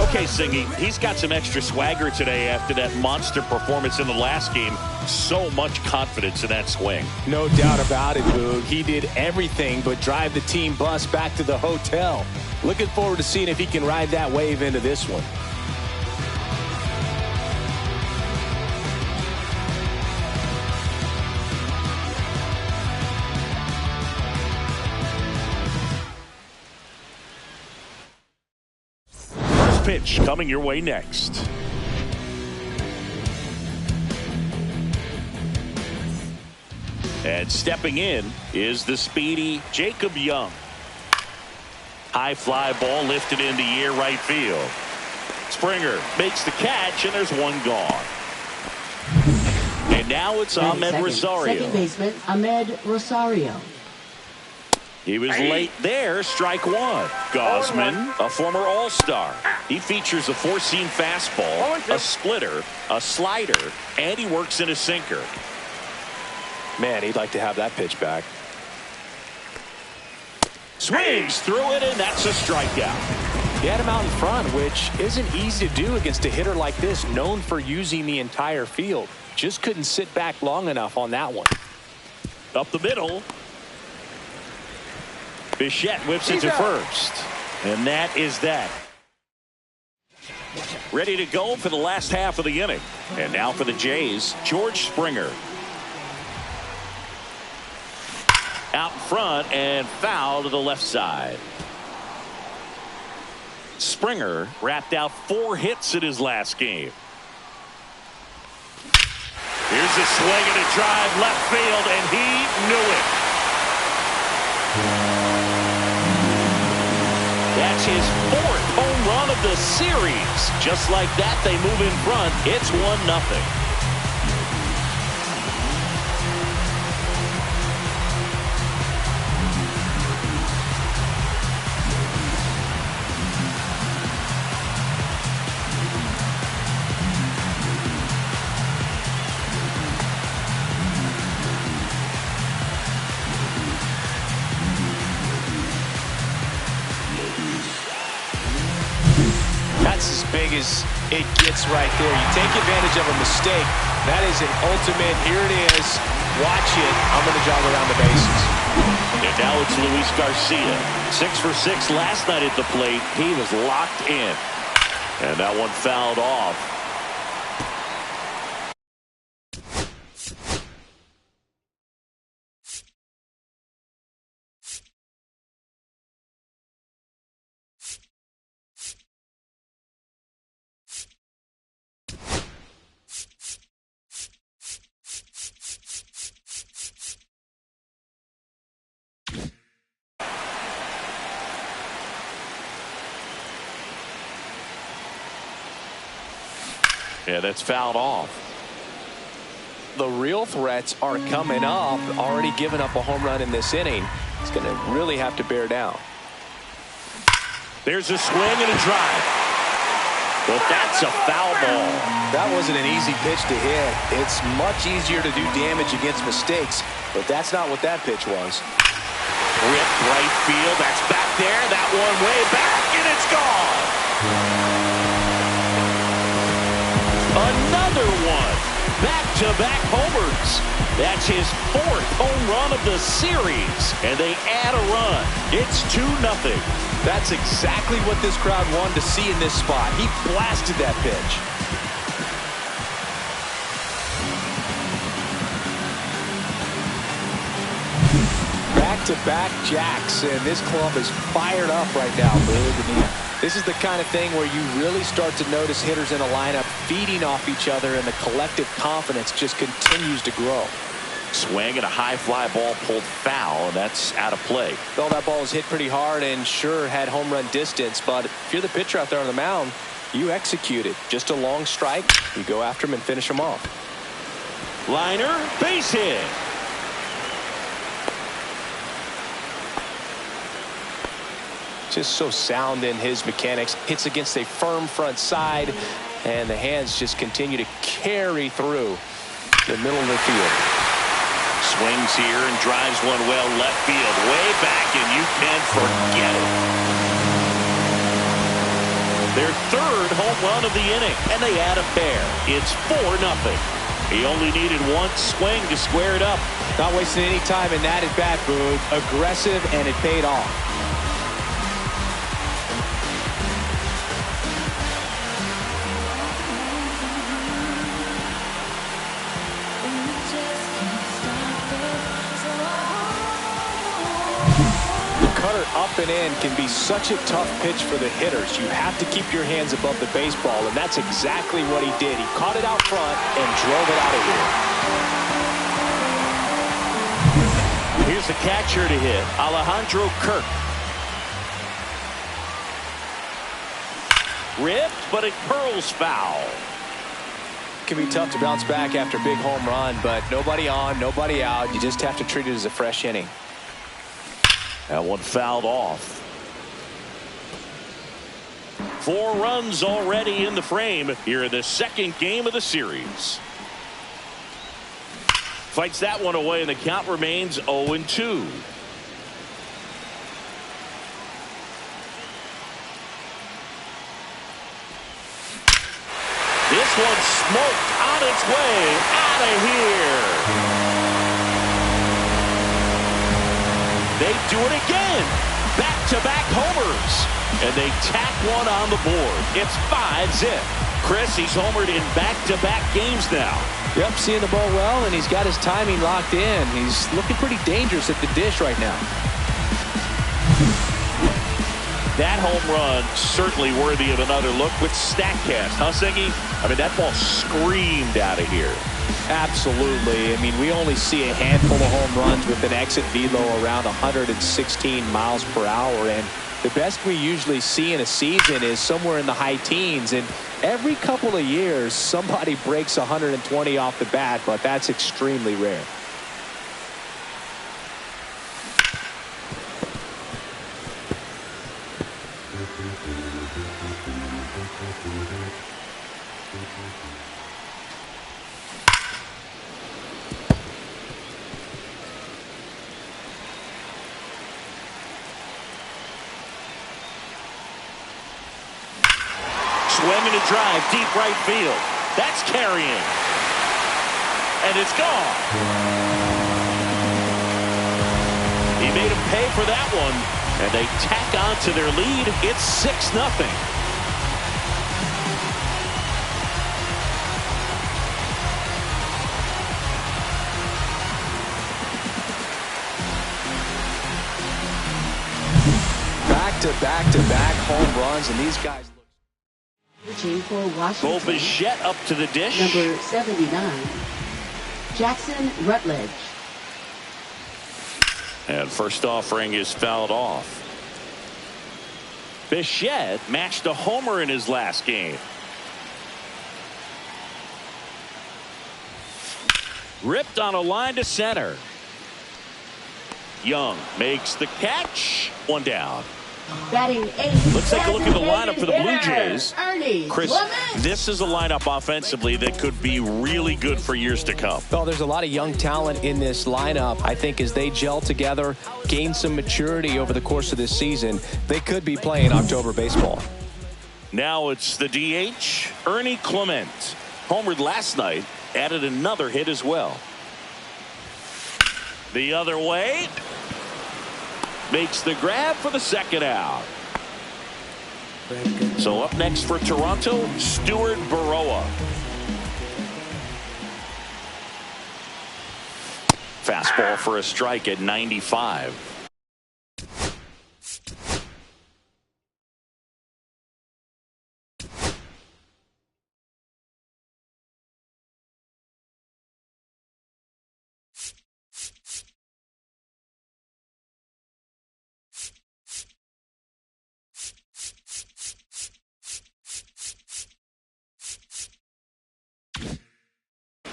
Okay, Singy, he's got some extra swagger today after that monster performance in the last game. So much confidence in that swing. No doubt about it, Boog. He did everything but drive the team bus back to the hotel. Looking forward to seeing if he can ride that wave into this one. Pitch coming your way next. And stepping in is the speedy Jacob Young. High fly ball lifted in the air right field. Springer makes the catch, and there's one gone. And now it's Ahmed Rosario. Second baseman Ahmed Rosario. He was late there, strike one. Gosman, a former All-Star. He features a four-seam fastball, a splitter, a slider, and he works in a sinker. Man, he'd like to have that pitch back. Swings through it, and that's a strikeout. He had him out in front, which isn't easy to do against a hitter like this, known for using the entire field. Just couldn't sit back long enough on that one. Up the middle. Bichette whips it to first. And that is that. Ready to go for the last half of the inning. And now for the Jays, George Springer. Out in front and foul to the left side. Springer wrapped out 4 hits in his last game. Here's a swing and a drive left field, and he knew it. That's his 4th home run of the series. Just like that, they move in front. It's 1-0. That's as big as it gets right there. You take advantage of a mistake. That is an ultimate, here it is, watch it, I'm going to jog around the bases. And now it's Luis Garcia. 6 for 6 last night at the plate. He was locked in. And that one fouled off. Yeah, that's fouled off. The real threats are coming up. Already given up a home run in this inning. He's going to really have to bear down. There's a swing and a drive. But that's a foul ball. That wasn't an easy pitch to hit. It's much easier to do damage against mistakes, but that's not what that pitch was. Rip right field. That's back there. That one way back, and it's gone. Another one. Back-to-back homers. That's his 4th home run of the series. And they add a run. It's 2-0. That's exactly what this crowd wanted to see in this spot. He blasted that pitch. Back-to-back jacks, and this club is fired up right now, Boog. This is the kind of thing where you really start to notice hitters in a lineup feeding off each other, and the collective confidence just continues to grow. Swing and a high fly ball pulled foul, and that's out of play. Well, that ball was hit pretty hard and sure had home run distance, but if you're the pitcher out there on the mound, you execute it. Just a long strike, you go after him and finish him off. Liner, base hit. Just so sound in his mechanics. Hits against a firm front side, and the hands just continue to carry through the middle of the field. Swings here and drives one well left field. Way back, and you can forget it. Their third home run of the inning, and they add a pair. It's 4-0. He only needed one swing to square it up. Not wasting any time in that at-bat, Boog. Aggressive, and it paid off. Cutter up and in can be such a tough pitch for the hitters. You have to keep your hands above the baseball, and that's exactly what he did. He caught it out front and drove it out of here. Here's the catcher to hit, Alejandro Kirk. Ripped, but it curls foul. It can be tough to bounce back after a big home run, but nobody on, nobody out. You just have to treat it as a fresh inning. That one fouled off. 4 runs already in the frame here in the second game of the series. Fights that one away, and the count remains 0-2. This one smoked on its way out of here. They do it again. Back-to-back homers. And they tack one on the board. It's 5-zip. Chris, he's homered in back-to-back games now. Yep, seeing the ball well, and he's got his timing locked in. He's looking pretty dangerous at the dish right now. That home run certainly worthy of another look with StatCast, huh, Singy? I mean, that ball screamed out of here. Absolutely. I mean, we only see a handful of home runs with an exit velo around 116 miles per hour, and the best we usually see in a season is somewhere in the high teens, and every couple of years somebody breaks 120 off the bat, but that's extremely rare. Swinging a drive, deep right field. That's carrying. And it's gone. He made him pay for that one. And they tack on to their lead. It's 6-0. Back-to-back home runs, and these guys. For Washington, Bichette up to the dish. number 79, Jackson Rutledge. And first offering is fouled off. Bichette matched a homer in his last game. Ripped on a line to center. Young makes the catch. One down. Batting 8th. Let's take a look at the lineup for the Blue Jays. Chris, Clement. this is a lineup offensively that could be really good for years to come. Well, there's a lot of young talent in this lineup. I think as they gel together, gain some maturity over the course of this season, they could be playing October baseball. Now it's the DH, Ernie Clement. Homered last night, added another hit as well. The other way. Makes the grab for the second out. So up next for Toronto, Stuart Baroa. Fastball for a strike at 95.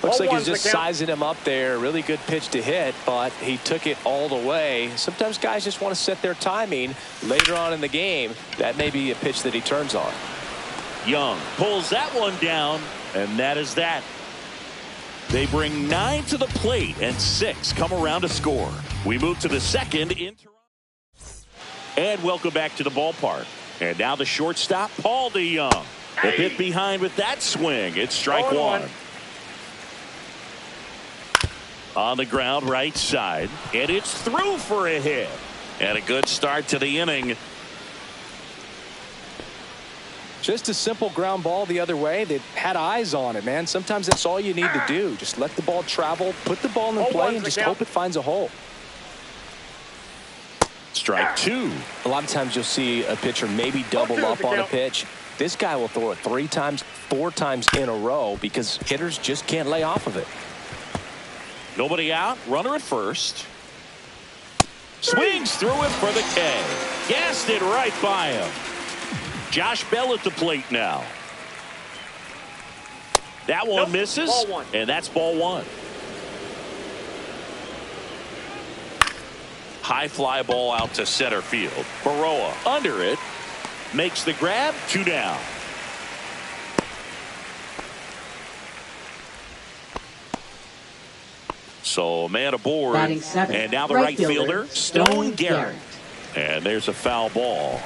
Looks like he's just sizing him up there. Really good pitch to hit, but he took it all the way. Sometimes guys just want to set their timing later on in the game. That may be a pitch that he turns on. Young pulls that one down, and that is that. They bring 9 to the plate, and 6 come around to score. We move to the second in Toronto. And welcome back to the ballpark. And now the shortstop, Paul DeYoung. A bit behind with that swing. It's strike one. On the ground, right side. And it's through for a hit. And a good start to the inning. Just a simple ground ball the other way that had eyes on it, man. Sometimes that's all you need to do. Just let the ball travel, put the ball in play, and just hope it finds a hole. Strike two. A lot of times you'll see a pitcher maybe double up on a pitch. This guy will throw it 3 times, 4 times in a row because hitters just can't lay off of it. Nobody out. Runner at first. Swings through it for the K. Gassed it right by him. Josh Bell at the plate now. That one misses. And that's ball one. High fly ball out to center field. Baroa under it. Makes the grab. 2 down. So man aboard. And now the right fielder, Stone Garrett. And there's a foul ball.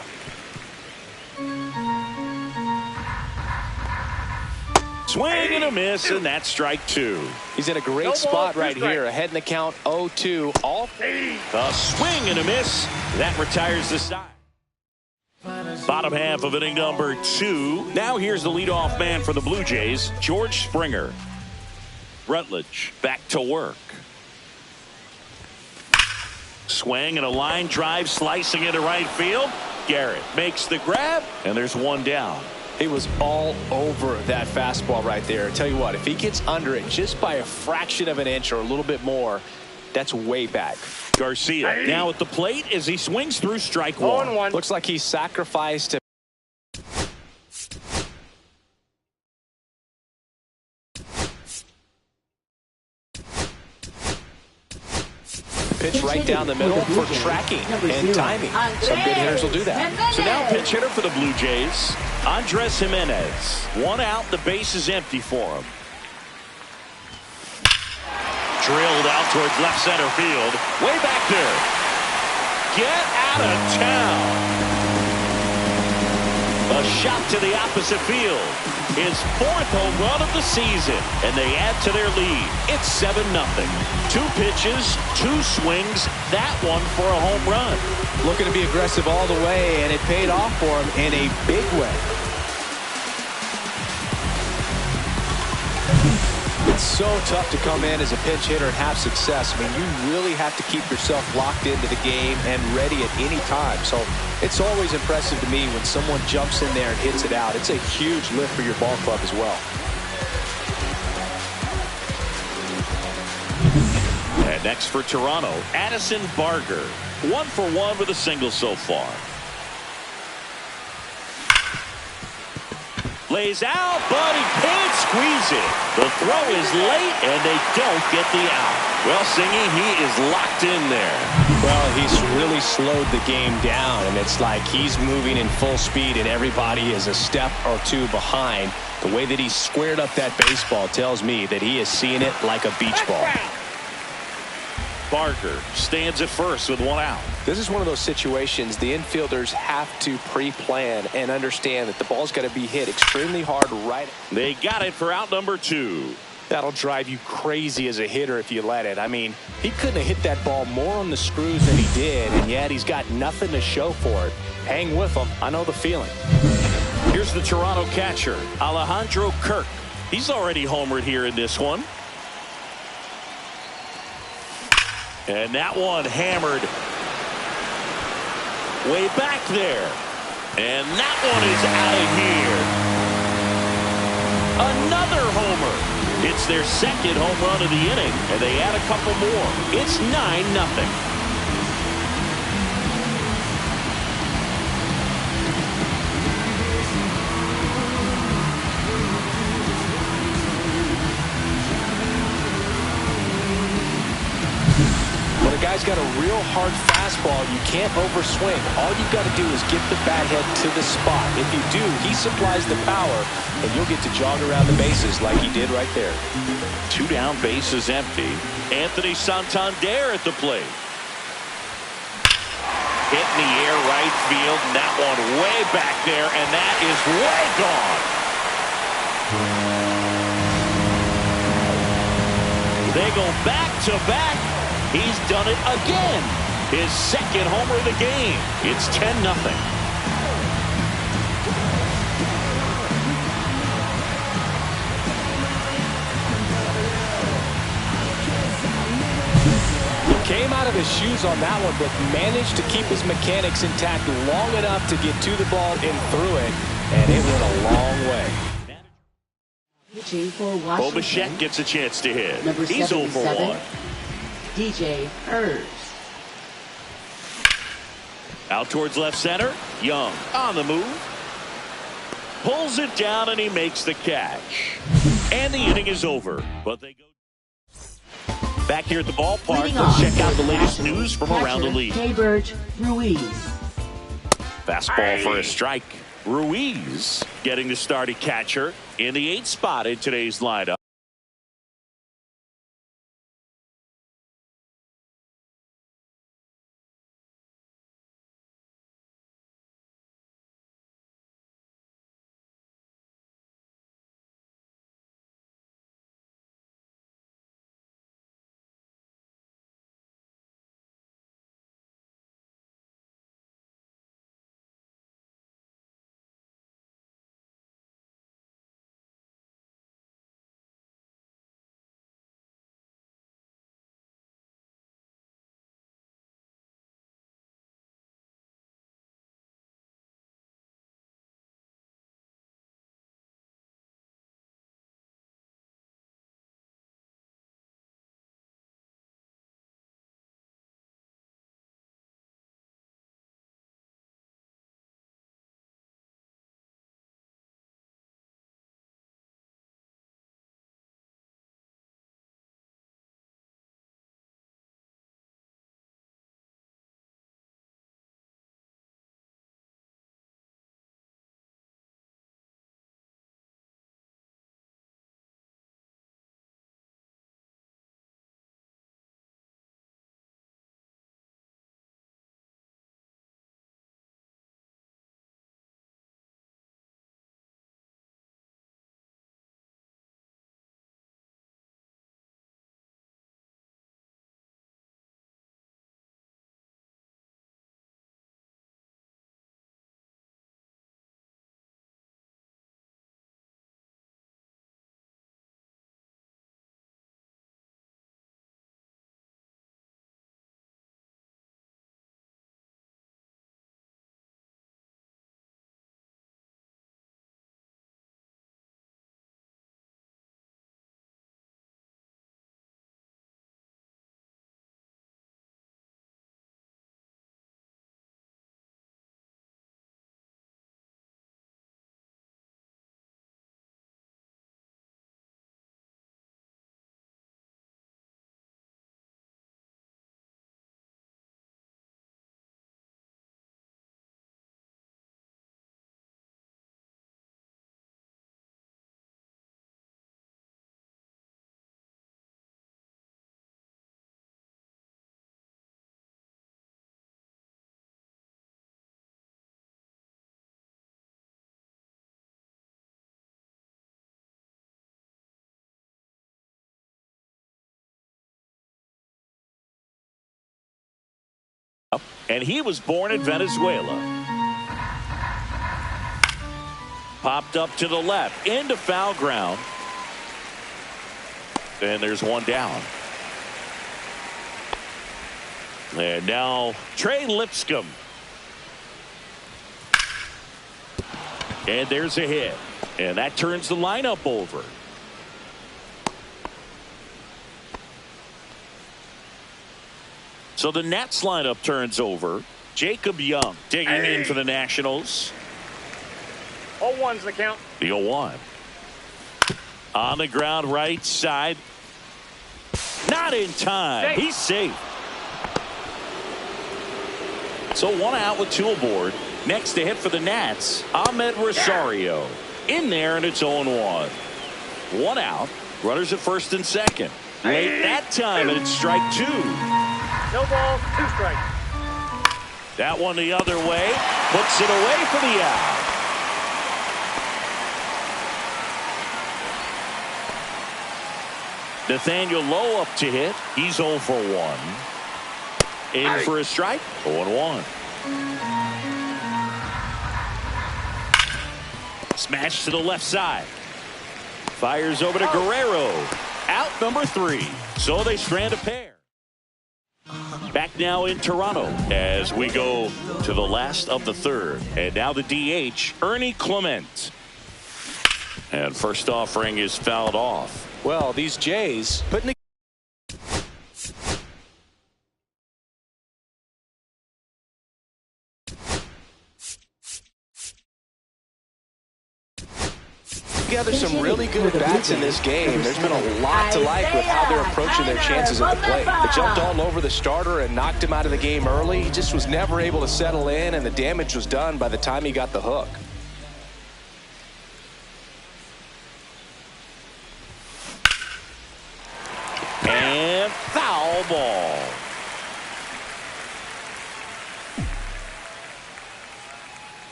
Swing and a miss, and that's strike two. He's in a great spot right here. Ahead in the count, 0-2. A swing and a miss. That retires the side. Bottom half of inning number 2. Now here's the leadoff man for the Blue Jays, George Springer. Rutledge back to work. Swing and a line drive slicing into right field. Garrett makes the grab, and there's 1 down. He was all over that fastball right there. I tell you what, if he gets under it just by a fraction of an inch or a little bit more, that's way back. Garcia now at the plate as he swings through strike one. Looks like he sacrificed it. Pitch right down the middle for tracking and timing. Some good hitters will do that. So now pitch hitter for the Blue Jays, Andres Jimenez. 1 out, the base is empty for him. Drilled out towards left center field. Way back there. Get out of town. A shot to the opposite field. His 4th home run of the season. And they add to their lead. It's 7-0. 2 pitches, 2 swings. That one for a home run. Looking to be aggressive all the way, and it paid off for him in a big way. It's so tough to come in as a pinch hitter and have success. I mean, you really have to keep yourself locked into the game and ready at any time. So it's always impressive to me when someone jumps in there and hits it out. It's a huge lift for your ball club as well. And next for Toronto, Addison Barger. 1 for 1 with a single so far. Lays out, but he can't squeeze it. The throw is late, and they don't get the out. Well, Singy, he is locked in there. Well, he's really slowed the game down, and it's like he's moving in full speed, and everybody is a step or 2 behind. The way that he squared up that baseball tells me that he is seeing it like a beach ball. Barger stands at first with 1 out. This is one of those situations the infielders have to pre-plan and understand that the ball's got to be hit extremely hard right. They got it for out number 2. That'll drive you crazy as a hitter if you let it. I mean, he couldn't have hit that ball more on the screws than he did, and yet he's got nothing to show for it. Hang with him. I know the feeling. Here's the Toronto catcher, Alejandro Kirk. He's already homered here in this one. And that one hammered way back there. And that one is out of here. Another homer. It's their 2nd home run of the inning, and they add a couple more. It's 9-0. Guy's got a real hard fastball. You can't overswing. All you've got to do is get the bat head to the spot. If you do, he supplies the power, and you'll get to jog around the bases like he did right there. 2 down, bases empty. Anthony Santander at the plate. Hit in the air right field, and that one way back there, and that is way gone. They go back-to-back. He's done it again. His second homer of the game. It's 10-0. Came out of his shoes on that one, but managed to keep his mechanics intact long enough to get to the ball and through it, and it went a long way. Pitching for Washington. Bichette gets a chance to hit. Number He's 77, 0 for 1. DJ Hers. Out towards left center. Young on the move. Pulls it down, and he makes the catch. And the inning is over. But they go back here at the ballpark. Let's check out the latest news from around the league. Haybert Ruiz. Fastball for a strike. Ruiz getting the start at catcher in the 8th spot in today's lineup. And he was born in Venezuela. Popped up to the left into foul ground. And there's one down. And now Trey Lipscomb. And there's a hit. And that turns the lineup over. So the Nats lineup turns over. Jacob Young digging in for the Nationals. 0-1's the count. The 0-1. On the ground right side. Not in time. Safe. He's safe. So one out with two aboard. Next to hit for the Nats, Ahmed Rosario. In there, and it's 0-1. One out. Runners at first and second. Late that time, and it's strike two. No balls, 2 strikes. That one the other way. Puts it away for the out. Nathaniel Lowe up to hit. He's 0 for 1. In for a strike. 0-1. Smash to the left side. Fires over to Guerrero. Out number 3. So they strand a pair. Back now in Toronto as we go to the last of the third. And now the DH, Ernie Clement. And first offering is fouled off. Well, these Jays putting together some really good bats in this game. There's been a lot to like with how they're approaching their chances at the plate. They jumped all over the starter and knocked him out of the game early. He just was never able to settle in, and the damage was done by the time he got the hook. And foul ball.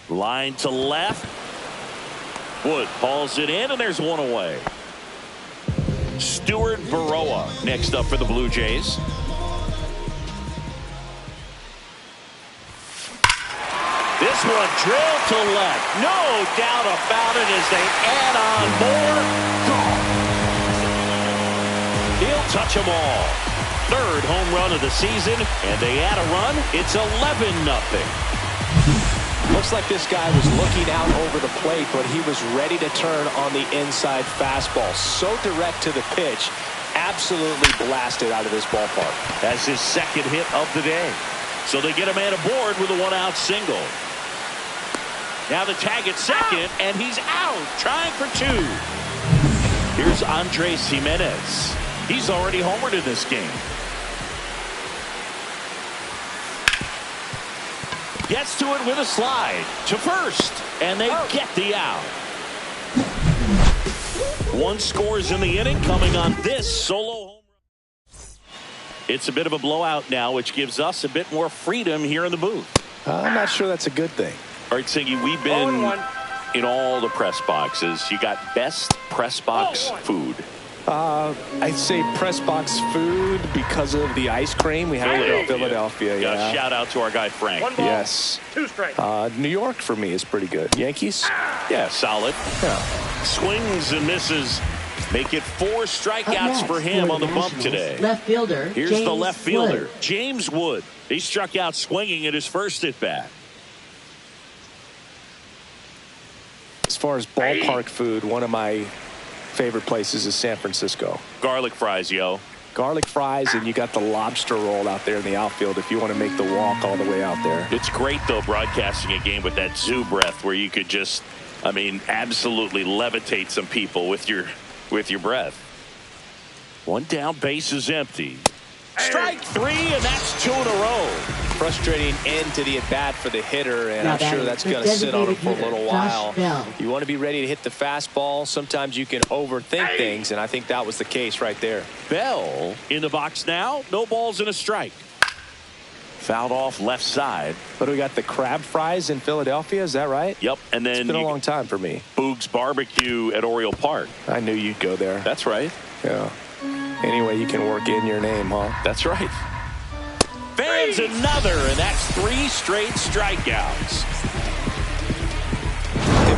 Line to left. Wood hauls it in, and there's one away. Stuart Baroa next up for the Blue Jays. This one drilled to left. No doubt about it as they add on more. Gone. He'll touch them all. Third home run of the season, and they add a run. It's 11-0. Looks like this guy was looking out over the plate, but he was ready to turn on the inside fastball. So direct to the pitch. Absolutely blasted out of this ballpark. That's his second hit of the day. So they get a man aboard with a one-out single. Now the tag at second, and he's out, trying for 2. Here's Andres Jimenez. He's already homered in this game. Gets to it with a slide to first, and they get the out. 1 scores in the inning, coming on this solo home run. It's a bit of a blowout now, which gives us a bit more freedom here in the booth. I'm not sure that's a good thing. All right, Siggy, we've been in all the press boxes. You got best press box food. I'd say press box food because of the ice cream we had in Philadelphia. Yeah. Shout out to our guy Frank. 1 ball, Yes. 2 strikes. New York for me is pretty good. Yankees? Yeah, solid. Yeah. Swings and misses. Make it 4 strikeouts for him on the bump today. Left fielder. Here's James the left fielder, Wood. James Wood. He struck out swinging at his first at bat. As far as ballpark food, one of my favorite places is San Francisco. Garlic fries, yo. Garlic fries, and you got the lobster roll out there in the outfield if you want to make the walk all the way out there. It's great, though, broadcasting a game with that zoo breath where you could just, I mean, absolutely levitate some people with your breath. 1 down, base is empty. Strike 3, and that's 2 in a row. Frustrating end to the at-bat for the hitter, and Now I'm sure that's going to sit on him for a little while. Bell. You want to be ready to hit the fastball. Sometimes you can overthink things, and I think that was the case right there. Bell in the box now. No balls and a strike. Fouled off left side. But we got the crab fries in Philadelphia, is that right? Yep, and then It's been a long time for me. Boog's Barbecue at Oriole Park. I knew you'd go there. That's right. Yeah. Anyway, you can work in your name, huh? That's right. Fans another, and that's 3 straight strikeouts.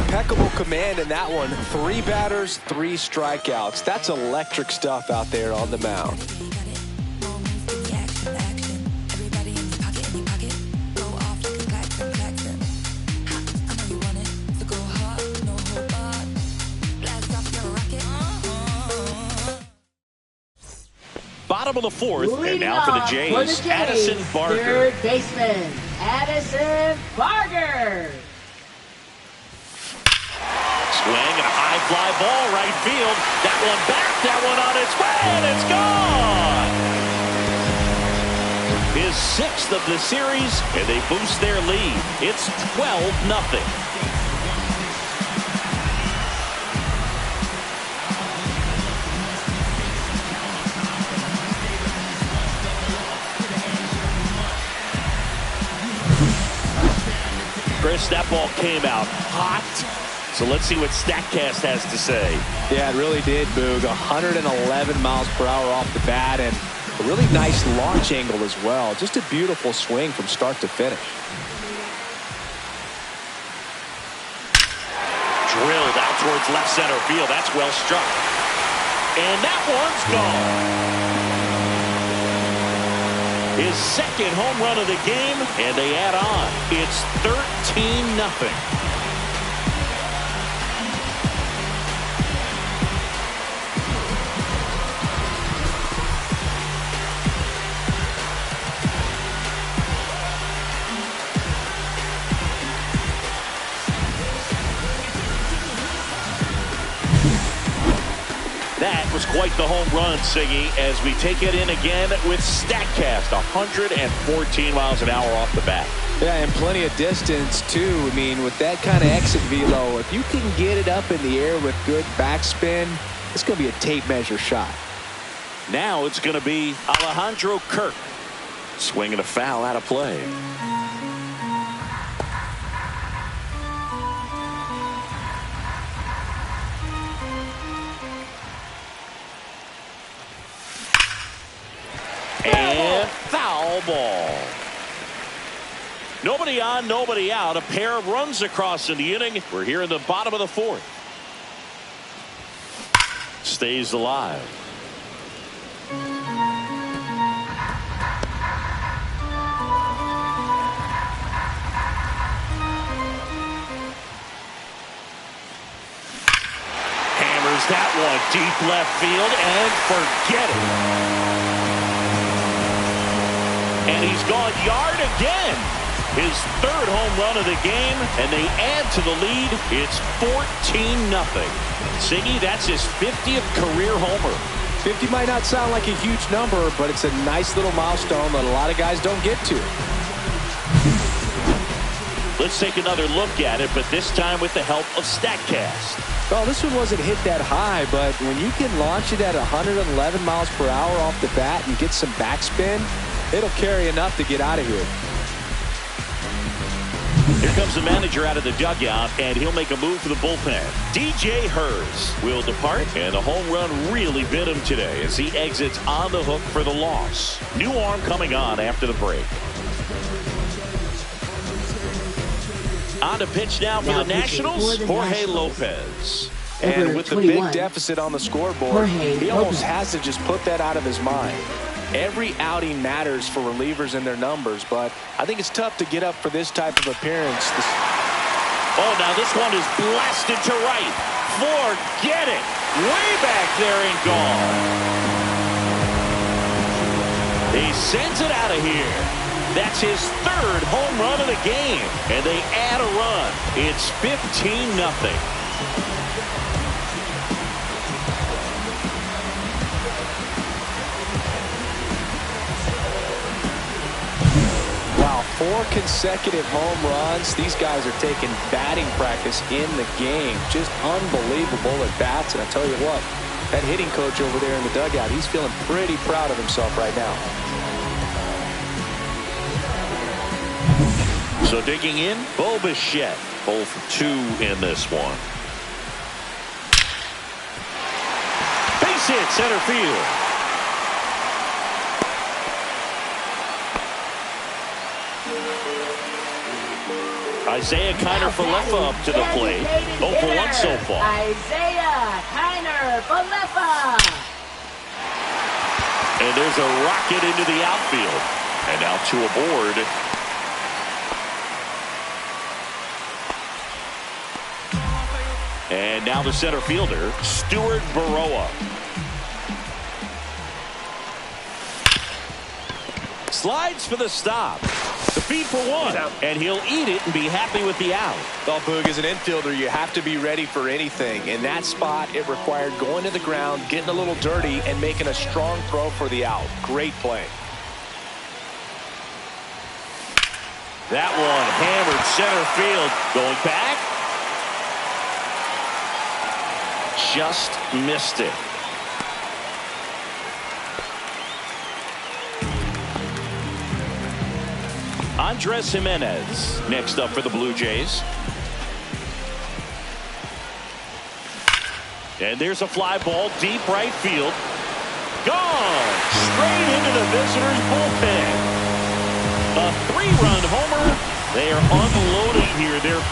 Impeccable command in that one. 3 batters, 3 strikeouts. That's electric stuff out there on the mound. Bottom of the 4th, and Leading now for the off Jays, Addison Barger. Third baseman, Addison Barger. Swing and a high fly ball right field. That one back, that one on its way, and it's gone. His 6th of the series, and they boost their lead. It's 12-0. Chris, that ball came out hot. So let's see what StatCast has to say. Yeah, it really did, Boog. 111 miles per hour off the bat, and a really nice launch angle as well. Just a beautiful swing from start to finish. Drilled out towards left center field. That's well struck. And that one's gone. His second home run of the game, and they add on. It's 13-0. That was quite the home run, Siggy, as we take it in again with StatCast. 114 miles an hour off the bat. Yeah, and plenty of distance, too. I mean, with that kind of exit velo, if you can get it up in the air with good backspin, it's going to be a tape measure shot. Now it's going to be Alejandro Kirk. Swinging a foul out of play. And foul ball. Nobody on, nobody out. A pair of runs across in the inning. We're here in the bottom of the fourth. Stays alive. Hammers that one deep left field and forget it. And he's gone yard again. His third home run of the game, and they add to the lead. It's 14-0. Siggy, that's his 50th career homer. 50 might not sound like a huge number, but it's a nice little milestone that a lot of guys don't get to. Let's take another look at it, but this time with the help of StatCast. Well, this one wasn't hit that high, but when you can launch it at 111 miles per hour off the bat and get some backspin, it'll carry enough to get out of here. Here comes the manager out of the dugout, and he'll make a move for the bullpen. DJ Hers will depart, and the home run really bit him today as he exits on the hook for the loss. New arm coming on after the break. On to pitch now for the Nationals, Jorge Lopez. And with the big deficit on the scoreboard, he almost has to just put that out of his mind. Every outing matters for relievers and their numbers, but I think it's tough to get up for this type of appearance. Oh, now this one is blasted to right. Forget it. Way back there and gone. He sends it out of here. That's his third home run of the game, and they add a run. It's 15-0. Wow, 4 consecutive home runs. These guys are taking batting practice in the game. Just unbelievable at bats. And I tell you what, that hitting coach over there in the dugout, he's feeling pretty proud of himself right now. So digging in, Bo Bichette, 0 for 2 in this one. Base hit, center field. Isaiah Kiner-Falefa up to the plate. 0 for 1 so far. Isaiah Kiner-Falefa. And there's a rocket into the outfield. And now 2 aboard. And now the center fielder, Stuart Baroa. Slides for the stop. The feed for 1. And he'll eat it and be happy with the out. Well, Boog, as an infielder, you have to be ready for anything. In that spot, it required going to the ground, getting a little dirty, and making a strong throw for the out. Great play. That one hammered center field. Going back. Just missed it. Andres Jimenez next up for the Blue Jays. And there's a fly ball deep right field. Gone straight into the visitors' bullpen. A 3-run homer. They are unloading here. They're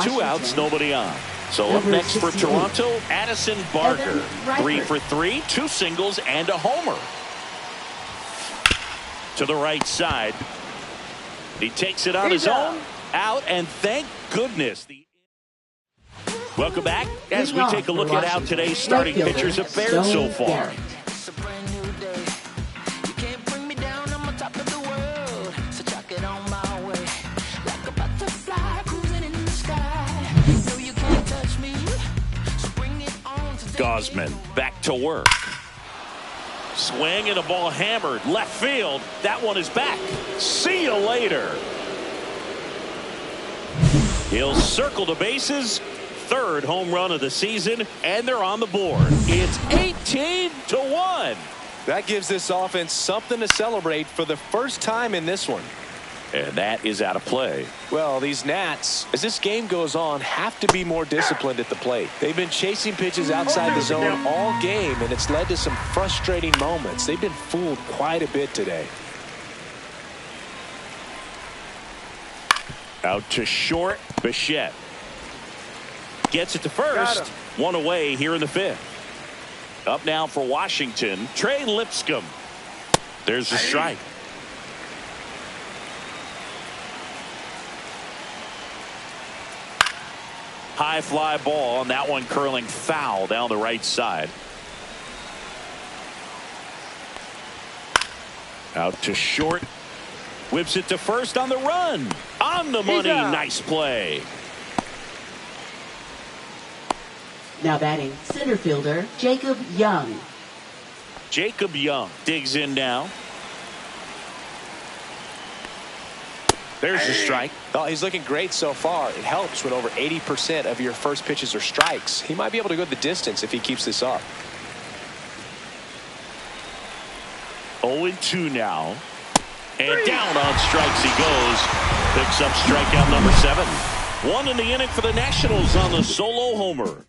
2 outs, nobody on. So up next for Toronto, Addison Barker. 3 for 3, 2 singles and a homer. To the right side. He takes it on his own. Out, and thank goodness. Welcome back as we take a look at how today's starting pitchers have fared so far. Gosman back to work. Swing and a ball hammered left field. That one is back. See you later. He'll circle the bases. 3rd home run of the season, and they're on the board. It's 18-1. That gives this offense something to celebrate for the first time in this one. And that is out of play. Well, these Nats, as this game goes on, have to be more disciplined at the plate. They've been chasing pitches outside the zone all game, and it's led to some frustrating moments. They've been fooled quite a bit today. Out to short, Bichette. Gets it to first. 1 away here in the 5th. Up now for Washington, Trey Lipscomb. There's the strike. High fly ball, and that one curling foul down the right side. Out to short. Whips it to first on the run. On the money. Nice play. Now batting center fielder Jacob Young. Jacob Young digs in now. There's the strike. Oh, he's looking great so far. It helps when over 80% of your first pitches are strikes. He might be able to go the distance if he keeps this up. 0-2 now. And down on strikes he goes. Picks up strikeout number 7. 1 in the inning for the Nationals on the solo homer.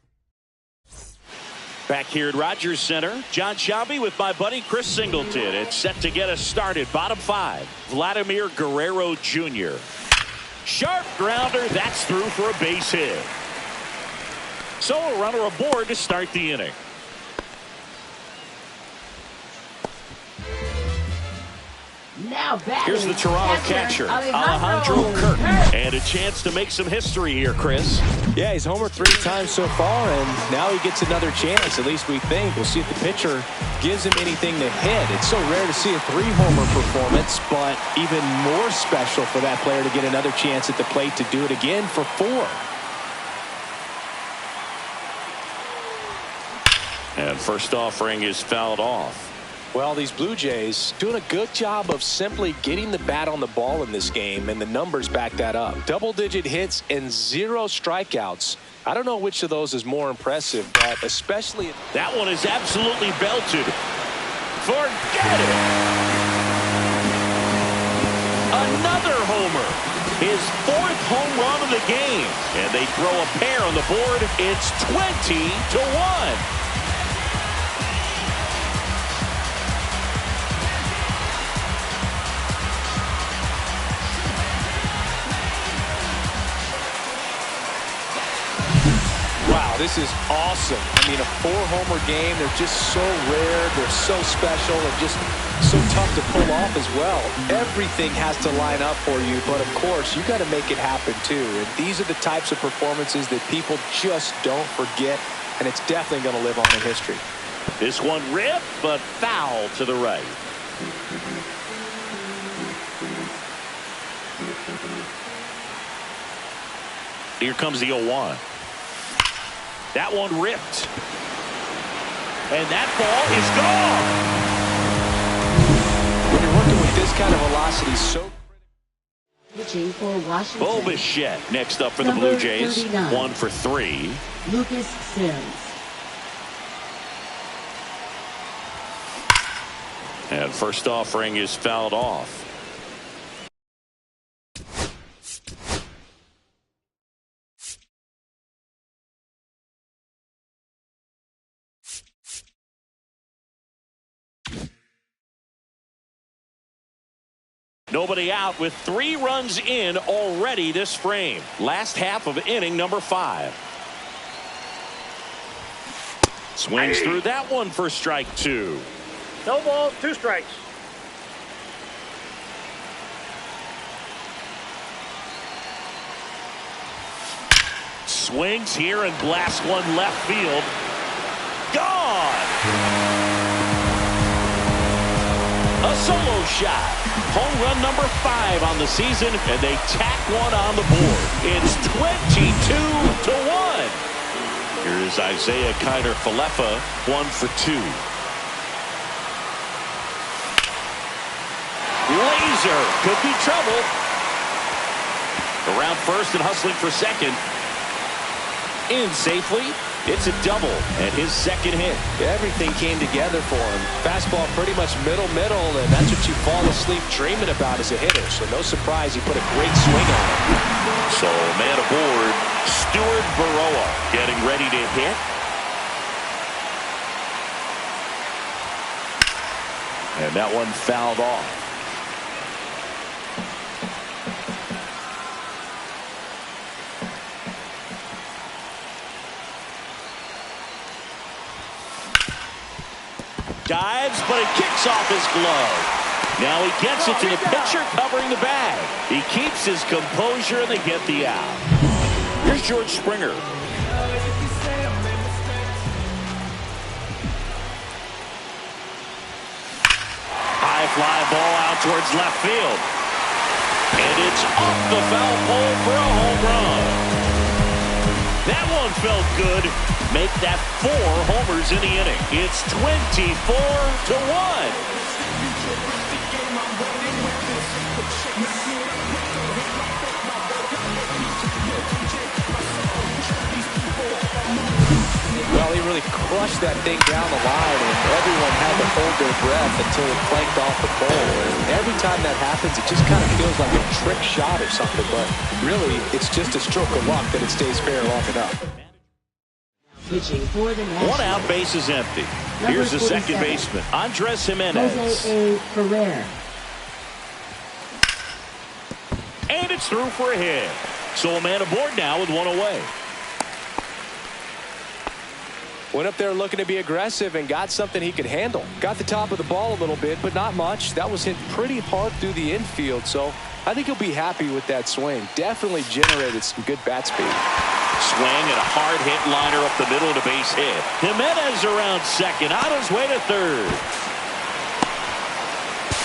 Back here at Rogers Center, John Shelby with my buddy Chris Singleton. It's set to get us started. Bottom 5, Vladimir Guerrero Jr. Sharp grounder. That's through for a base hit. So a runner aboard to start the inning. Now here's the Toronto catcher, Alejandro Kirk. And a chance to make some history here, Chris. Yeah, he's homered 3 times so far, and now he gets another chance, at least we think. We'll see if the pitcher gives him anything to hit. It's so rare to see a 3-homer performance, but even more special for that player to get another chance at the plate to do it again for 4. And first offering is fouled off. Well, these Blue Jays doing a good job of simply getting the bat on the ball in this game, and the numbers back that up. Double-digit hits and 0 strikeouts. I don't know which of those is more impressive, but especially... That one is absolutely belted. Forget it. Another homer. His 4th home run of the game. And they throw a pair on the board. It's 20-1. This is awesome. I mean, a 4-homer game. They're just so rare. They're so special and just so tough to pull off as well. Everything has to line up for you, but of course, you got to make it happen too. And these are the types of performances that people just don't forget, and it's definitely going to live on in history. This one ripped, but foul to the right. Here comes the 0-1. That one ripped. And that ball is gone. When you're working with this kind of velocity, so... Pitching for Washington. Bichette next up for the Blue Jays. 39. 1 for 3. Lucas Sims. And first offering is fouled off. Nobody out with 3 runs in already this frame. Last half of inning number 5. Swings through that one for strike 2. No balls, 2 strikes. Swings here and blasts one left field. Gone! A solo shot. Home run number 5 on the season, and they tack one on the board. It's 22-1. Here is Isaiah Kiner-Falefa, 1 for 2. Laser could be trouble. Around first and hustling for second. In safely. It's a double and his second hit. Everything came together for him. Fastball pretty much middle, and that's what you fall asleep dreaming about as a hitter. So no surprise he put a great swing on it. So man aboard, Stuart Baroa getting ready to hit. And that one fouled off. Dives, but it kicks off his glove. Now he gets it to the pitcher covering the bag. He keeps his composure and they get the out. Here's George Springer. High fly ball out towards left field. And it's off the foul pole for a home run. That one felt good. Make that 4 homers in the inning. It's 24-1. Well, he really crushed that thing down the line, and everyone had to hold their breath until it clanked off the pole. And every time that happens, it just kind of feels like a trick shot or something, but really, it's just a stroke of luck that it stays fair long enough. Pitching for the Nationals. 1 out, base is empty. Here's the second baseman, Andres Jimenez. Jose A. Ferrer. And it's through for a hit. So a man aboard now with 1 away. Went up there looking to be aggressive and got something he could handle. Got the top of the ball a little bit, but not much. That was hit pretty hard through the infield, so I think he'll be happy with that swing. Definitely generated some good bat speed. Swing and a hard hit liner up the middle to base hit. Jimenez around second, on his way to third.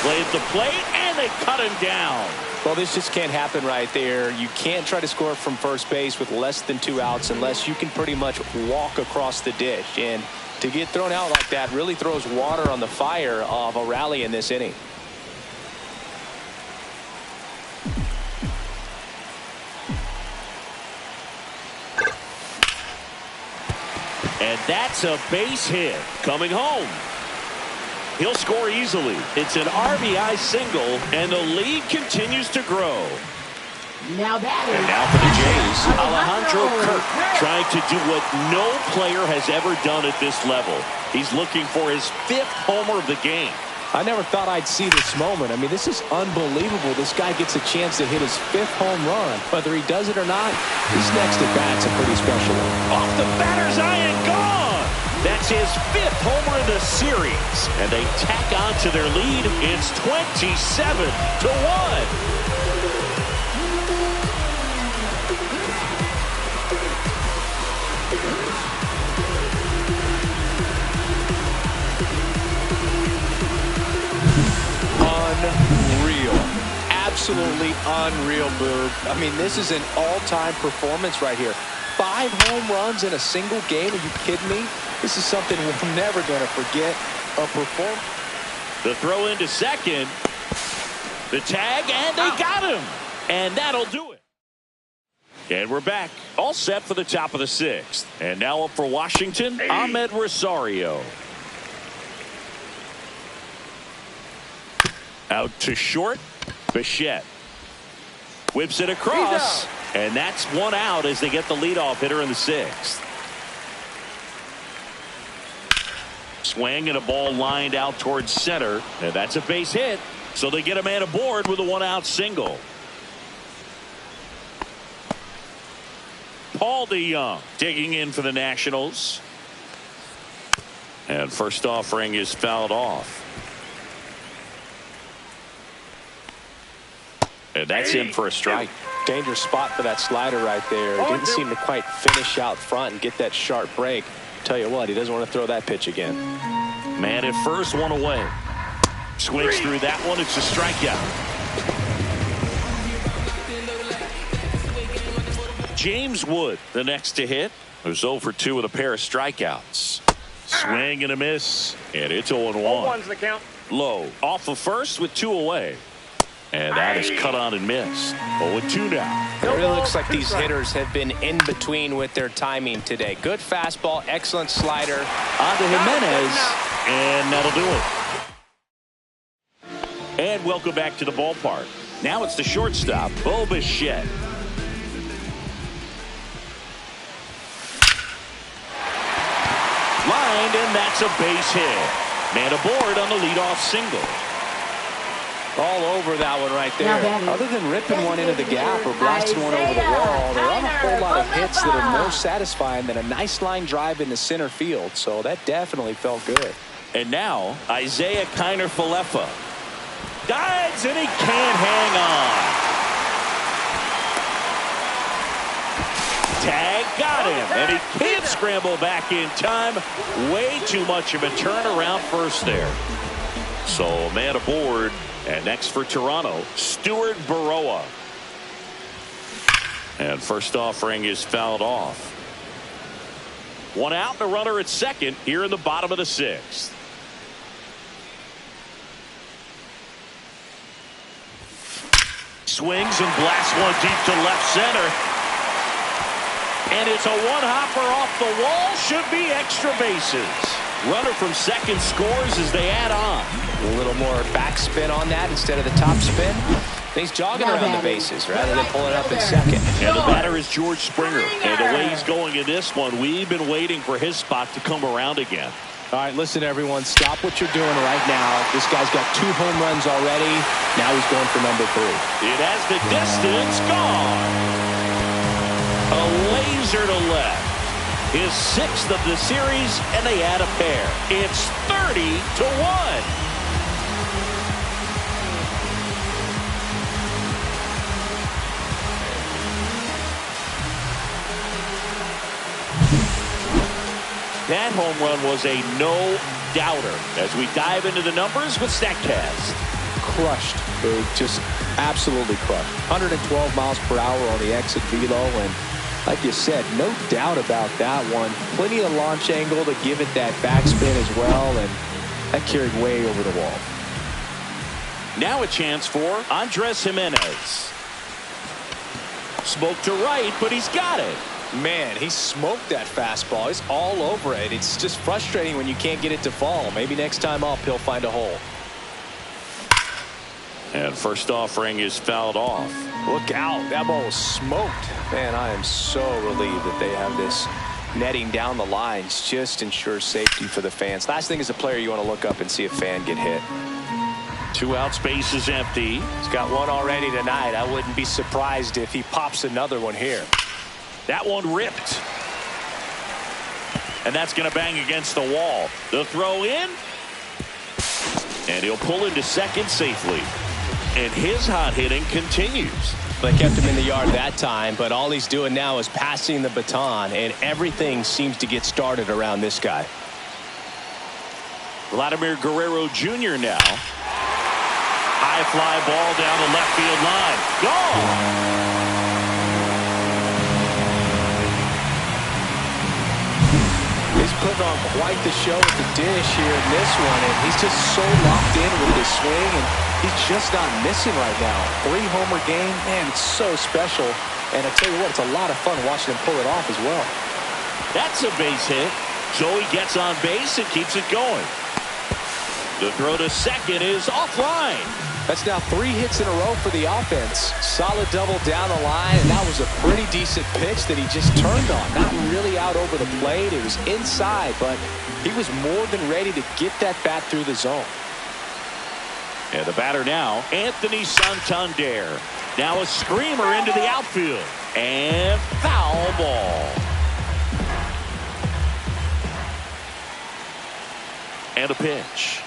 Played the plate, and they cut him down. Well, this just can't happen right there. You can't try to score from first base with less than 2 outs unless you can pretty much walk across the ditch. And to get thrown out like that really throws water on the fire of a rally in this inning. And that's a base hit coming home. He'll score easily. It's an RBI single, and the lead continues to grow. Now that is. And now for the Jays, Alejandro Kirk trying to do what no player has ever done at this level. He's looking for his 5th homer of the game. I never thought I'd see this moment. I mean, this is unbelievable. This guy gets a chance to hit his 5th home run. Whether he does it or not, this next at bat's a pretty special one. Off the batter's eye and gone. That's his 5th homer in the series. And they tack on to their lead. It's 27-1. Unreal. Absolutely unreal, Boog. I mean, this is an all-time performance right here. 5 home runs in a single game. Are you kidding me? This is something we're never going to forget. A performance. The throw into second. The tag, and they got him. And that'll do it. And we're back. All set for the top of the 6th. And now up for Washington, Ahmed Rosario. Out to short, Bichette. Whips it across, and that's 1 out as they get the leadoff hitter in the 6th. Swing and a ball lined out towards center, and that's a base hit. So they get a man aboard with a one-out single. Paul DeYoung digging in for the Nationals. And first offering is fouled off. And that's in for a strike. Dangerous spot for that slider right there. Didn't seem to quite finish out front and get that sharp break. Tell you what, he doesn't want to throw that pitch again. Man at first, one away. Swings through that one. It's a strikeout. James Wood, the next to hit. Who's 0 for 2 with a pair of strikeouts. Swing and a miss. And it's 0-1. 0-1's the count. Low off of first with 2 away. And that is cut on and missed. 0-2 now. It really looks like these hitters have been in between with their timing today. Good fastball, excellent slider. On to Jimenez. And that'll do it. And welcome back to the ballpark. Now it's the shortstop, Bo Bichette. Lined, and that's a base hit. Man aboard on the leadoff single. All over that one right there. Other than ripping one into the gap or blasting one over the wall, there aren't a whole lot of hits that are more satisfying than a nice line drive into center field. So that definitely felt good. And now Isaiah Kiner-Falefa dives, and he can't hang on. Tag got him, and he can't scramble back in time. Way too much of a turnaround first there. So a man aboard. And next for Toronto, Stuart Baroa. And first offering is fouled off. One out and a runner at second here in the bottom of the 6th. Swings and blasts one deep to left center. And it's a one-hopper off the wall. Should be extra bases. Runner from second scores as they add on. A little more backspin on that instead of the top spin. He's jogging around the bases rather than pulling up in second. And the batter is George Springer. And the way he's going in this one, we've been waiting for his spot to come around again. All right, listen, everyone. Stop what you're doing right now. This guy's got 2 home runs already. Now he's going for number 3. It has the distance gone. A laser to left. His 6th of the series, and they add a pair. It's 30-1. That home run was a no-doubter as we dive into the numbers with StatCast. Crushed, Big. Just absolutely crushed. 112 miles per hour on the exit velo, and like you said, no doubt about that one. Plenty of launch angle to give it that backspin as well, and that carried way over the wall. Now a chance for Andres Jimenez. Smoke to right, but he's got it. Man, he smoked that fastball. He's all over it. It's just frustrating when you can't get it to fall. Maybe next time up, he'll find a hole. And first offering is fouled off. Look out. That ball was smoked. Man, I am so relieved that they have this netting down the lines. Just ensures safety for the fans. Last thing as a player, you want to look up and see a fan get hit. 2 out, space is empty. He's got one already tonight. I wouldn't be surprised if he pops another one here. That one ripped. And that's going to bang against the wall. The throw in. And he'll pull into second safely. And his hot hitting continues. They kept him in the yard that time, but all he's doing now is passing the baton, and everything seems to get started around this guy. Vladimir Guerrero Jr. now. High fly ball down the left field line. Gone! He's putting on quite the show at the dish here in this one, and he's just so locked in with his swing, and he's just not missing right now. 3-homer game, man, it's so special. And I tell you what, it's a lot of fun watching him pull it off as well. That's a base hit. So he gets on base and keeps it going. The throw to second is offline. That's now 3 hits in a row for the offense. Solid double down the line, and that was a pretty decent pitch that he just turned on. Not really out over the plate. It was inside, but he was more than ready to get that bat through the zone. And the batter now, Anthony Santander. Now a screamer into the outfield. And foul ball. And a pitch.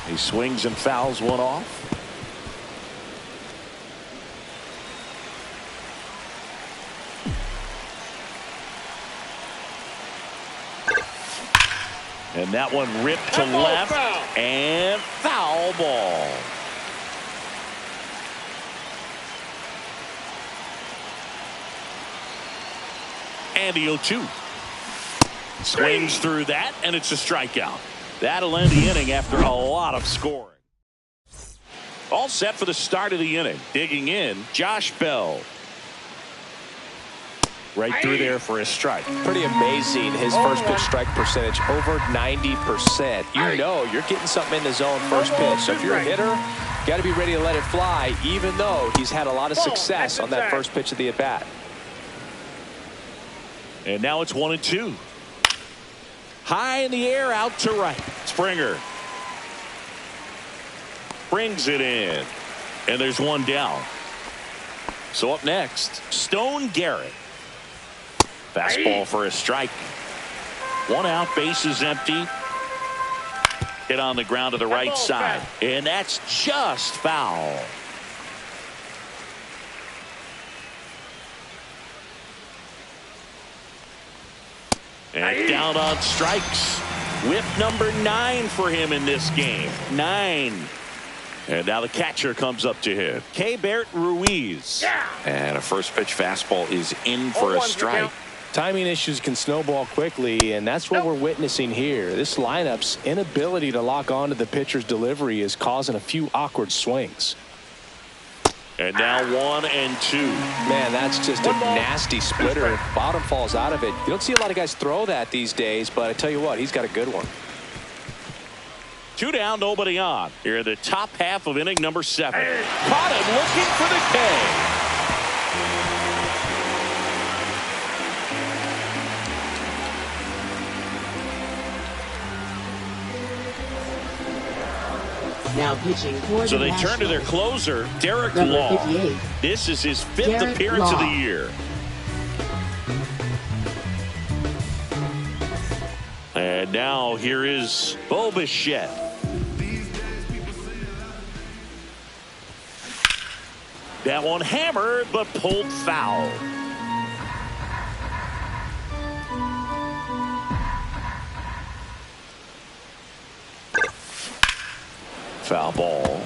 He swings and fouls one off. And that one ripped to left. And foul ball. And the 0-2. Swings through that, and it's a strikeout. That'll end the inning after a lot of scoring. All set for the start of the inning. Digging in, Josh Bell. Right through there for a strike. Pretty amazing, his first pitch strike percentage, over 90%. You know you're getting something in the zone first pitch. So if you're a hitter, you got to be ready to let it fly, even though he's had a lot of success on that first pitch of the at-bat. And now it's 1-2. High in the air, out to right. Springer brings it in. And there's one down. So up next, Stone Garrett. Fastball for a strike. One out, base is empty. Hit on the ground to the right side. And that's just foul. And down on strikes. Whip number 9 for him in this game. 9. And now the catcher comes up to him. Keibert Ruiz. And a first pitch fastball is in for a strike. Timing issues can snowball quickly, and that's what we're witnessing here. This lineup's inability to lock onto the pitcher's delivery is causing a few awkward swings. And now 1-2. Man, that's just a nasty splitter. Bottom falls out of it. You don't see a lot of guys throw that these days, but I tell you what, he's got a good one. 2 down, nobody on. Here in the top half of inning number 7. Caught him looking for the K. Now pitching for So the they turn to their Nationals. closer, Derek Number Law. 58. This is his 5th Derek appearance of the Law. year. And now here is Bo Bichette. That one hammered but pulled foul. Foul ball.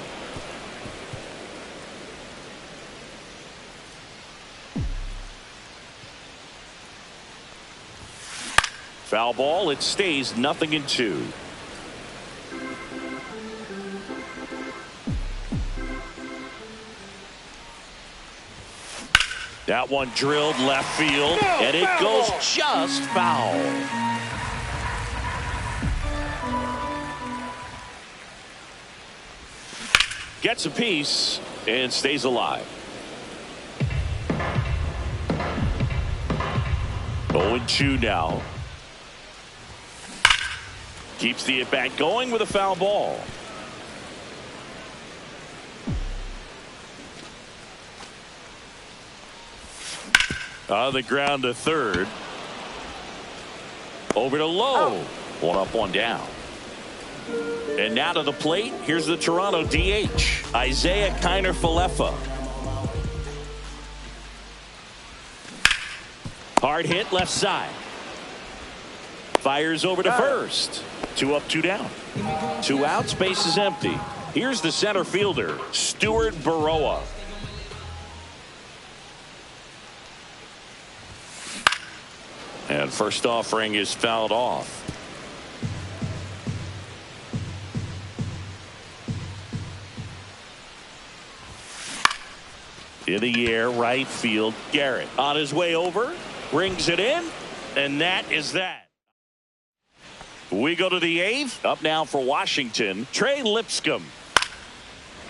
Foul ball. It stays 0-2. That one drilled left field, and it goes just foul. Gets a piece and stays alive. 0-2 now. Keeps the at-bat going with a foul ball. On the ground to third. Over to Lowe. 1 up, 1 down. And now to the plate, here's the Toronto DH, Isaiah Kiner-Falefa. Hard hit left side. Fires over to first. 2 up, 2 down. 2 outs, base is empty. Here's the center fielder, Stuart Baroa. And first offering is fouled off. In the air, right field, Garrett. On his way over, brings it in, and that is that. We go to the 8th. Up now for Washington, Trey Lipscomb.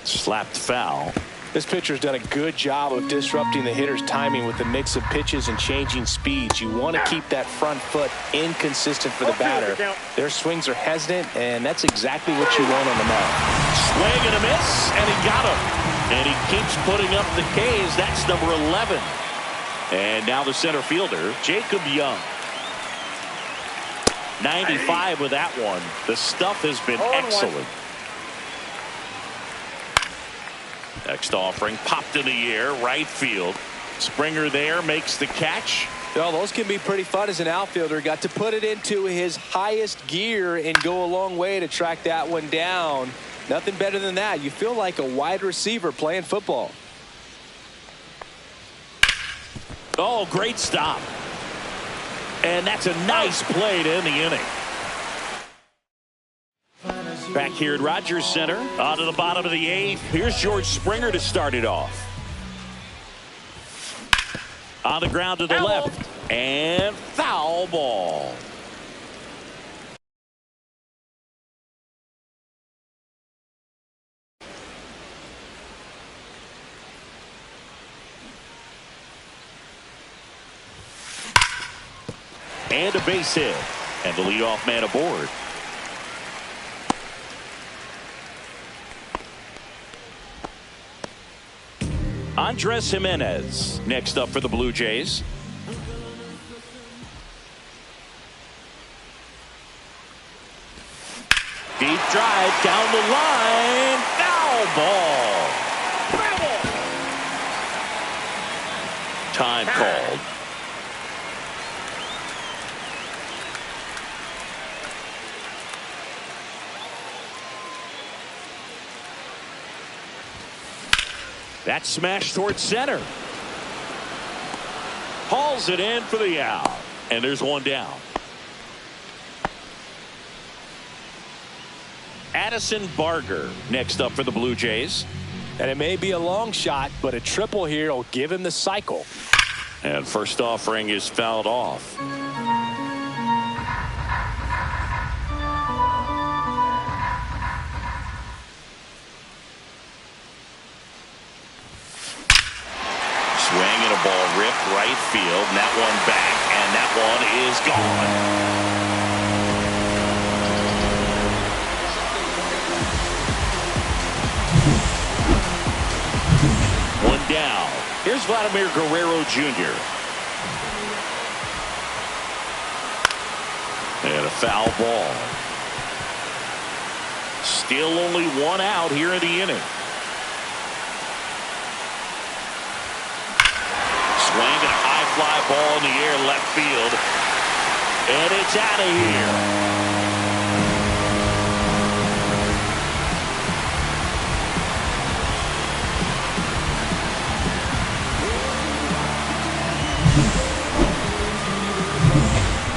Slapped foul. This pitcher's done a good job of disrupting the hitter's timing with the mix of pitches and changing speeds. You want to keep that front foot inconsistent for the batter. Their swings are hesitant, and that's exactly what you want on the mound. Swing and a miss, and he got him. And he keeps putting up the Ks. That's number 11. And now the center fielder, Jacob Young. 95 with that one. The stuff has been excellent. Next offering popped in the air, right field. Springer there makes the catch. Well, those can be pretty fun as an outfielder. Got to put it into his highest gear and go a long way to track that one down. Nothing better than that. You feel like a wide receiver playing football. Oh, great stop. And that's a nice play to end the inning. Back here at Rogers Center, on to the bottom of the 8th. Here's George Springer to start it off. On the ground to the left. And foul ball. And a base hit. And the leadoff man aboard. Andres Jimenez next up for the Blue Jays. Deep drive down the line. Foul ball. Time called. That smash towards center. Hauls it in for the out. And there's one down. Addison Barger next up for the Blue Jays. And it may be a long shot, but a triple here will give him the cycle. And first offering is fouled off. Swing and a ball ripped right field. And that one back, and that one is gone. One down. Here's Vladimir Guerrero Jr. And a foul ball. Still only one out here in the inning. Swing and a high fly ball in the air left field. And it's out of here.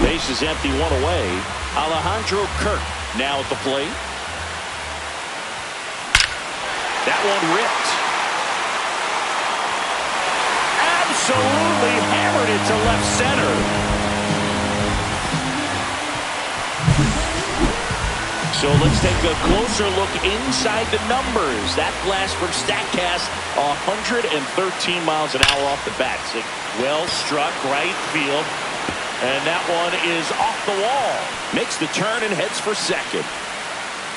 Base is empty, one away. Alejandro Kirk now at the plate. That one ripped. Absolutely hammered it to left center. So let's take a closer look inside the numbers. That blast from StatCast, 113 miles an hour off the bat. Well struck right field. And that one is off the wall. Makes the turn and heads for second.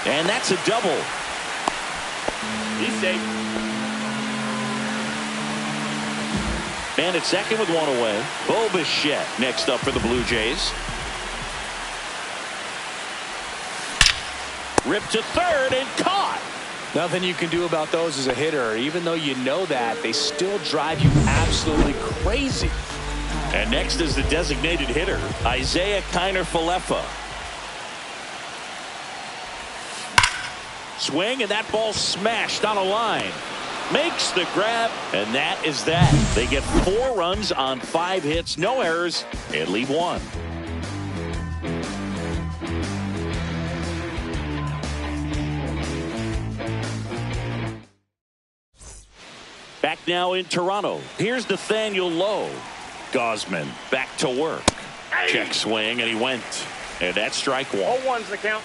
And that's a double. He's safe. Man at second with one away. Bo Bichette next up for the Blue Jays. Ripped to third and caught. Nothing you can do about those as a hitter. Even though you know that, they still drive you absolutely crazy. And next is the designated hitter, Isaiah Kiner-Falefa. Swing, and that ball smashed on a line. Makes the grab, and that is that. They get 4 runs on 5 hits, no errors, and leave 1. Back now in Toronto. Here's Nathaniel Lowe. Gosman back to work. Check swing, and he went. And that's strike 1. 0-1's the count.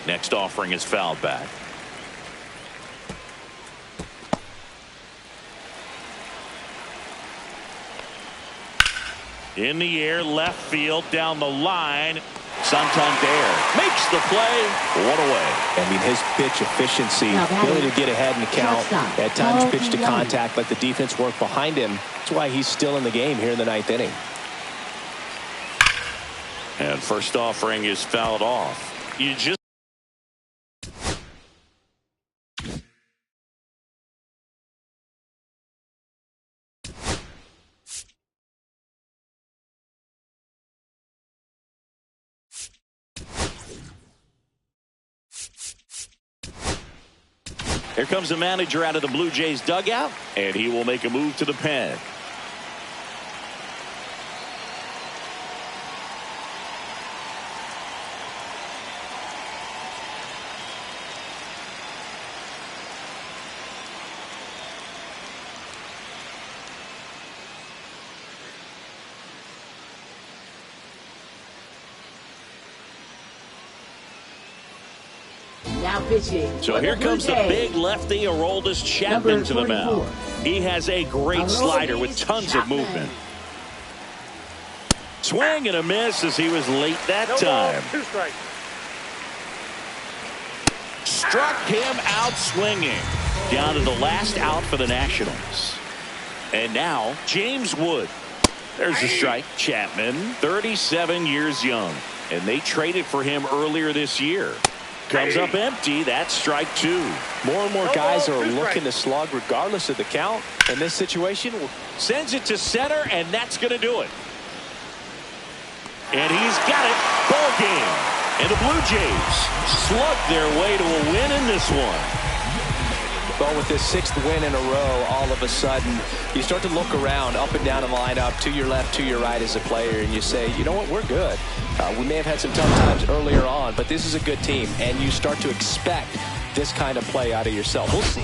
Next offering is fouled back. In the air, left field, down the line. Santander makes the play. One away. I mean, his pitch efficiency, ability to get ahead in the count, at times pitch to contact, let the defense work behind him. That's why he's still in the game here in the 9th inning. And first offering is fouled off. You just Here comes the manager out of the Blue Jays dugout, and he will make a move to the pen. Now pitching. So here comes the big lefty, Aroldis Chapman, to the mound. He has a great slider with tons of movement. Swing and a miss as he was late that time. 2 strikes. Struck him out swinging. Down to the last out for the Nationals. And now James Wood. There's a strike. Chapman, 37 years young. And they traded for him earlier this year. Comes up empty. That's strike 2. More and more guys are looking to slug regardless of the count. In this situation, sends it to center, and that's going to do it. And he's got it. Ball game. And the Blue Jays slug their way to a win in this one. well, with this 6th win in a row, all of a sudden, you start to look around, up and down the lineup, to your left, to your right as a player, and you say, you know what, we're good. We may have had some tough times earlier on, but this is a good team, and you start to expect this kind of play out of yourself. We'll see.